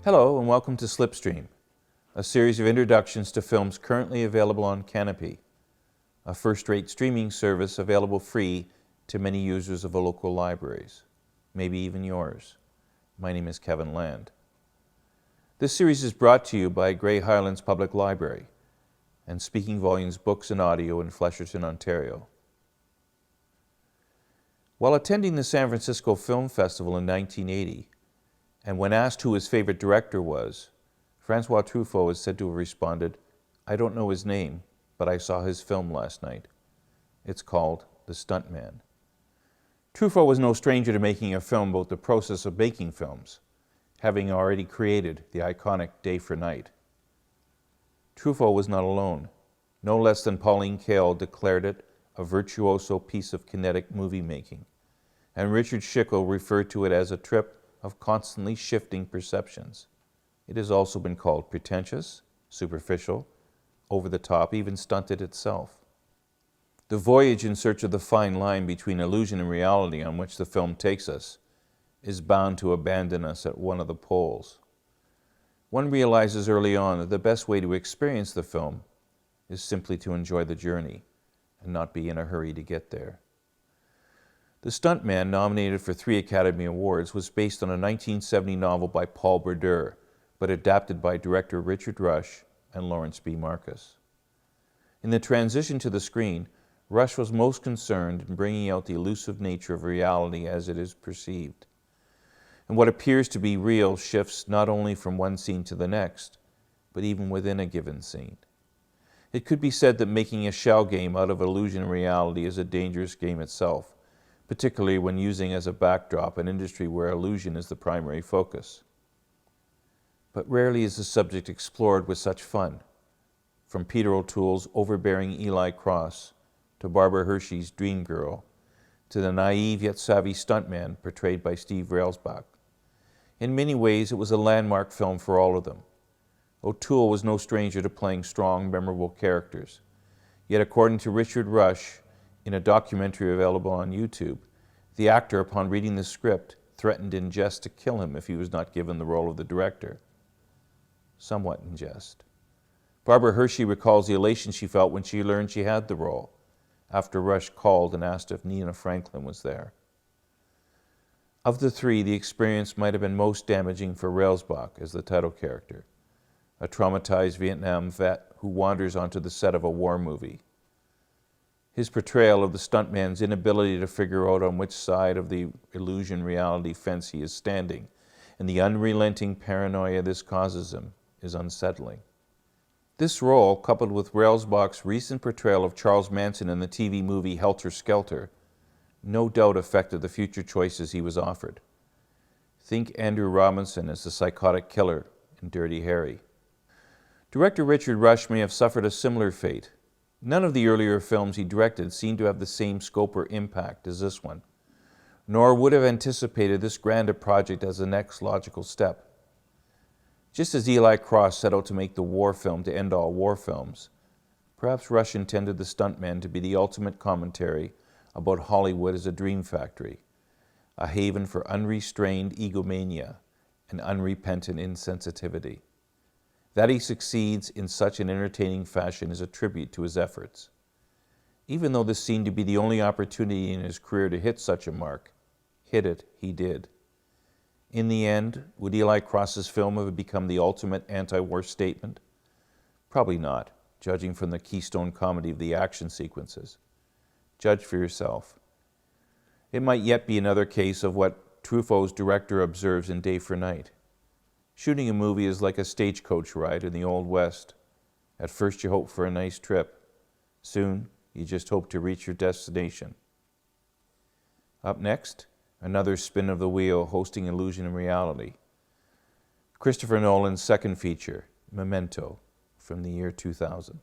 Hello and welcome to Slipstream, a series of introductions to films currently available on Kanopy, a first-rate streaming service available free to many users of local libraries, maybe even yours. My name is Kevin Land. This series is brought to you by Grey Highlands Public Library and Speaking Volumes Books and Audio in Flesherton, Ontario. While attending the San Francisco Film Festival in 1980, and when asked who his favorite director was, Francois Truffaut is said to have responded, "I don't know his name, but I saw his film last night. It's called The Stunt Man." Truffaut was no stranger to making a film about the process of making films, having already created the iconic Day for Night. Truffaut was not alone. No less than Pauline Kael declared it a virtuoso piece of kinetic movie making, and Richard Schickel referred to it as a trip of constantly shifting perceptions. It has also been called pretentious, superficial, over the top, even stunted itself. The voyage in search of the fine line between illusion and reality on which the film takes us is bound to abandon us at one of the poles. One realizes early on that the best way to experience the film is simply to enjoy the journey and not be in a hurry to get there. The Stunt Man, nominated for 3 Academy Awards, was based on a 1970 novel by Paul Brodeur, but adapted by director Richard Rush and Lawrence B. Marcus. In the transition to the screen, Rush was most concerned in bringing out the elusive nature of reality as it is perceived. And what appears to be real shifts not only from one scene to the next, but even within a given scene. It could be said that making a shell game out of illusion and reality is a dangerous game itself, particularly when using as a backdrop an industry where illusion is the primary focus. But rarely is the subject explored with such fun, from Peter O'Toole's overbearing Eli Cross to Barbara Hershey's Dream Girl, to the naive yet savvy stuntman portrayed by Steve Railsbach. In many ways, it was a landmark film for all of them. O'Toole was no stranger to playing strong, memorable characters. Yet according to Richard Rush, in a documentary available on YouTube, the actor, upon reading the script, threatened in jest to kill him if he was not given the role of the director. Somewhat in jest. Barbara Hershey recalls the elation she felt when she learned she had the role, after Rush called and asked if Nina Franklin was there. Of the 3, the experience might have been most damaging for Railsbach as the title character, a traumatized Vietnam vet who wanders onto the set of a war movie. His portrayal of the stuntman's inability to figure out on which side of the illusion-reality fence he is standing, and the unrelenting paranoia this causes him, is unsettling. This role, coupled with Railsbach's recent portrayal of Charles Manson in the TV movie Helter Skelter, no doubt affected the future choices he was offered. Think Andrew Robinson as the psychotic killer in Dirty Harry. Director Richard Rush may have suffered a similar fate. None of the earlier films he directed seemed to have the same scope or impact as this one, nor would have anticipated this grand a project as the next logical step. Just as Eli Cross set out to make the war film to end all war films, perhaps Rush intended The Stuntman to be the ultimate commentary about Hollywood as a dream factory, a haven for unrestrained egomania and unrepentant insensitivity. That he succeeds in such an entertaining fashion is a tribute to his efforts. Even though this seemed to be the only opportunity in his career to hit such a mark, hit it he did. In the end, would Eli Cross's film have become the ultimate anti-war statement? Probably not, judging from the keystone comedy of the action sequences. Judge for yourself. It might yet be another case of what Truffaut's director observes in Day for Night. Shooting a movie is like a stagecoach ride in the Old West. At first you hope for a nice trip. Soon, you just hope to reach your destination. Up next, another spin of the wheel hosting illusion and reality. Christopher Nolan's second feature, Memento, from the year 2000.